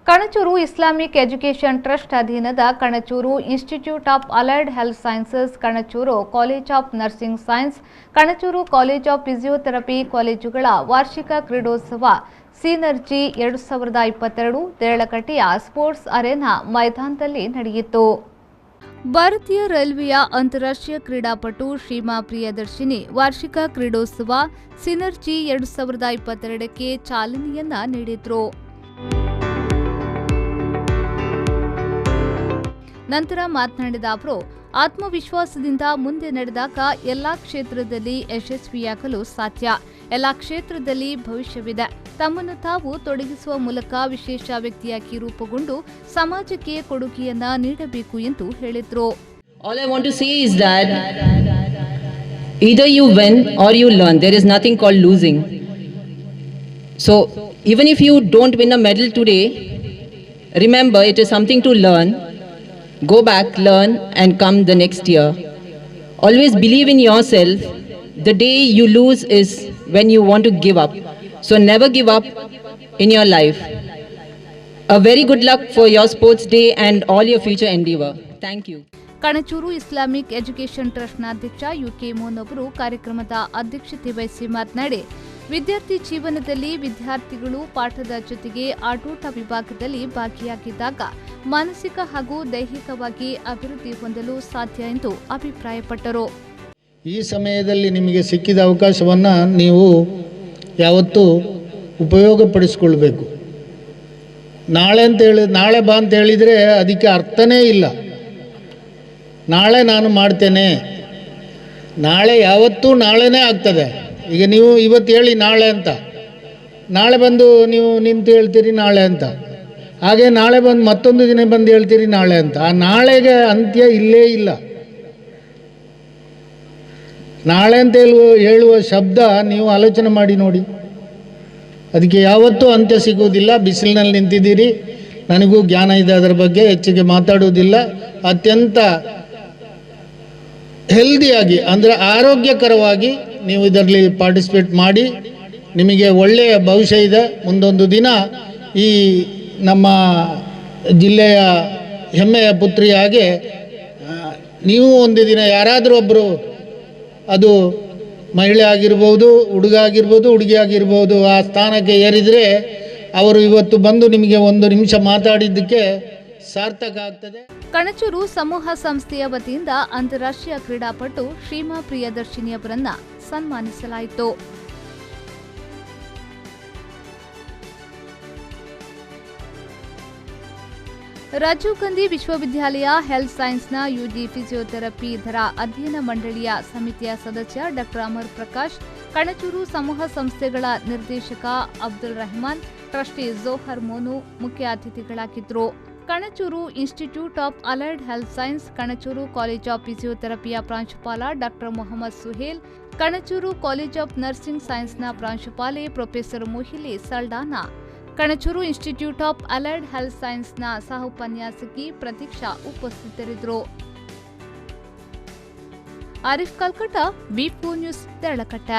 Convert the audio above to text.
Kanachur Islamic education trust ಅಧೀನದ Kanachur institute of allied health sciences, Kanachur college of nursing science, Kanachur college of physiotherapy ಕಾಲೇಜುಗಳ ವಾರ್ಷಿಕ ಕ್ರೀಡೋತ್ಸವ synergy 2022 ರಳಕಟೆಯ sports arena ಮೈದಾನದಲ್ಲಿ ನಡೆಯಿತು. ಭಾರತೀಯ ರೈಲ್ವೆಯ ಅಂತಾರಾಷ್ಟ್ರೀಯ ಕ್ರೀಡಾಪಟು ಶ್ರೀಮಾ ಪ್ರಿಯದರ್ಶಿನಿ ವಾರ್ಷಿಕ ಕ್ರೀಡೋತ್ಸವ ಸಿನರ್ಜಿ 2022ಕ್ಕೆ ಚಾಲನೆಯನ್ನ ನೀಡಿದ್ರು. ನಂತರ ಮಾತನಾಡಿದ ಅವರು, ಆತ್ಮವಿಶ್ವಾಸದಿಂದ ಮುಂದೆ ನಡೆದಾಗ ಎಲ್ಲಾ ಕ್ಷೇತ್ರದಲ್ಲಿ ಯಶಸ್ವಿಯಾಗಲು ಸಾಧ್ಯ. ಎಲ್ಲಾ ಕ್ಷೇತ್ರದಲ್ಲಿ ಭವಿಷ್ಯವಿದೆ. ತಮ್ಮನ್ನು ತಾವು ತೊಡಗಿಸುವ ಮೂಲಕ ವಿಶೇಷ ವ್ಯಕ್ತಿಯಾಗಿ ರೂಪುಗೊಂಡು ಸಮಾಜಕ್ಕೆ ಕೊಡುಗೆಯನ್ನ ನೀಡಬೇಕು ಎಂದು ಹೇಳಿದರು. All I want to say is that either you win or you learn. There is nothing called losing. So even if you don't win a medal today, remember it is something to learn. Go back, learn and come the next year. Always believe in yourself. The day you lose is when you want to give up. So never give up in your life. A very good luck for your sports day and all your future endeavor. Thank you. Kanachur Islamic education ಟ್ರಸ್ಟ್ನ ಅಧ್ಯಕ್ಷ UK ಮೋನ್ ಅವರು ಕಾರ್ಯಕ್ರಮದ ಅಧ್ಯಕ್ಷತೆ ವಹಿಸಿ ಮಾತನಾಡಿ, ವಿದ್ಯಾರ್ಥಿ ಜೀವನದಲ್ಲಿ ವಿದ್ಯಾರ್ಥಿಗಳು ಪಾಠದ ಜೊತೆಗೆ ಆಟೋಟ ವಿಭಾಗದಲ್ಲಿ ಭಾಗಿಯಾಗಿದ್ದಾಗ ಮಾನಸಿಕ ಹಾಗೂ ದೈಹಿಕವಾಗಿ ಅಭಿವೃದ್ಧಿ ಹೊಂದಲು ಸಾಧ್ಯ ಎಂದು ಅಭಿಪ್ರಾಯಪಟ್ಟರು. ಈ ಸಮಯದಲ್ಲಿ ನಿಮಗೆ ಸಿಕ್ಕಿದ ಅವಕಾಶವನ್ನು ನೀವು ಯಾವತ್ತೂ ಉಪಯೋಗಪಡಿಸಿಕೊಳ್ಬೇಕು. ನಾಳೆ ಬಾ ಅಂತ ಹೇಳಿದರೆ ಅದಕ್ಕೆ ಅರ್ಥನೇ ಇಲ್ಲ. ನಾಳೆ ನಾನು ಮಾಡ್ತೇನೆ, ನಾಳೆ ಯಾವತ್ತೂ ನಾಳೆನೇ ಆಗ್ತದೆ. ಈಗ ನೀವು ಇವತ್ತು ಹೇಳಿ ನಾಳೆ ಅಂತ, ನಾಳೆ ಬಂದು ನೀವು ನಿಂತು ಹೇಳ್ತೀರಿ ನಾಳೆ ಅಂತ, ಹಾಗೆ ನಾಳೆ ಬಂದು ಮತ್ತೊಂದು ದಿನ ಬಂದು ಹೇಳ್ತೀರಿ ನಾಳೆ ಅಂತ. ಆ ನಾಳೆಗೆ ಅಂತ್ಯ ಇಲ್ಲೇ ಇಲ್ಲ. ನಾಳೆ ಅಂತ ಹೇಳುವ ಶಬ್ದ ನೀವು ಆಲೋಚನೆ ಮಾಡಿ ನೋಡಿ, ಅದಕ್ಕೆ ಯಾವತ್ತೂ ಅಂತ್ಯ ಸಿಗುವುದಿಲ್ಲ. ಬಿಸಿಲಿನಲ್ಲಿ ನಿಂತಿದ್ದೀರಿ, ನನಗೂ ಜ್ಞಾನ ಇದೆ, ಅದರ ಬಗ್ಗೆ ಹೆಚ್ಚಿಗೆ ಮಾತಾಡುವುದಿಲ್ಲ. ಅತ್ಯಂತ ಹೆಲ್ದಿಯಾಗಿ ಅಂದರೆ ಆರೋಗ್ಯಕರವಾಗಿ ನೀವು ಇದರಲ್ಲಿ ಪಾರ್ಟಿಸಿಪೇಟ್ ಮಾಡಿ. ನಿಮಗೆ ಒಳ್ಳೆಯ ಭವಿಷ್ಯ ಇದೆ. ಮುಂದೊಂದು ದಿನ ಈ ನಮ್ಮ ಜಿಲ್ಲೆಯ ಹೆಮ್ಮೆಯ ಪುತ್ರಿಯಾಗೆ ನೀವು ಒಂದು ದಿನ ಯಾರಾದರೂ ಒಬ್ಬರು, ಅದು ಮಹಿಳೆ ಆಗಿರ್ಬೋದು, ಹುಡುಗ ಆಗಿರ್ಬೋದು, ಹುಡುಗಿ ಆಗಿರ್ಬೋದು, ಆ ಸ್ಥಾನಕ್ಕೆ ಏರಿದರೆ ಅವರು ಇವತ್ತು ಬಂದು ನಿಮಗೆ ಒಂದು ನಿಮಿಷ ಮಾತಾಡಿದ್ದಕ್ಕೆ ಸಾರ್ಥಕ ಆಗ್ತದೆ. ಕಣಚೂರು ಸಮೂಹ ಸಂಸ್ಥೆಯ ವತಿಯಿಂದ ಅಂತಾರಾಷ್ಟ್ರೀಯ ಕ್ರೀಡಾಪಟು ಶ್ರೀಮಾ ಪ್ರಿಯದರ್ಶಿನಿ ಅವರನ್ನ ಸನ್ಮಾನಿಸಲಾಯಿತು. ರಾಜೀವ್ ಗಾಂಧಿ ವಿಶ್ವವಿದ್ಯಾಲಯ ಹೆಲ್ತ್ ಸೈನ್ಸ್ನ ಯುಜಿ ಫಿಸಿಯೋಥೆರಪಿ ಇದರ ಅಧ್ಯಯನ ಮಂಡಳಿಯ ಸಮಿತಿಯ ಸದಸ್ಯ ಡಾ ಅಮರ್ ಪ್ರಕಾಶ್, ಕಣಚೂರು ಸಮೂಹ ಸಂಸ್ಥೆಗಳ ನಿರ್ದೇಶಕ ಅಬ್ದುಲ್ ರೆಹಮಾನ್, ಟ್ರಸ್ಟಿ ಜೋಹರ್ ಮೋನು ಮುಖ್ಯ ಅತಿಥಿಗಳಾಗಿದ್ದರು. Kanachur institute of allied health science, Kanachur college of ಫಿಸಿಯೋಥೆರಪಿಯ ಪ್ರಾಂಶುಪಾಲ ಡಾ Mohammed Suhail, Kanachur college of nursing ಸೈನ್ಸ್ನ ಪ್ರಾಂಶುಪಾಲೆ professor Mohili Saldanha, Kanachur institute of allied health ಸೈನ್ಸ್ನ ಸಹ ಉಪನ್ಯಾಸಕಿ ಪ್ರತೀಕ್ಷಾ ಉಪಸ್ಥಿತರಿದ್ದರು. Arif Kalkata, B4 news, ರಳಕಟ.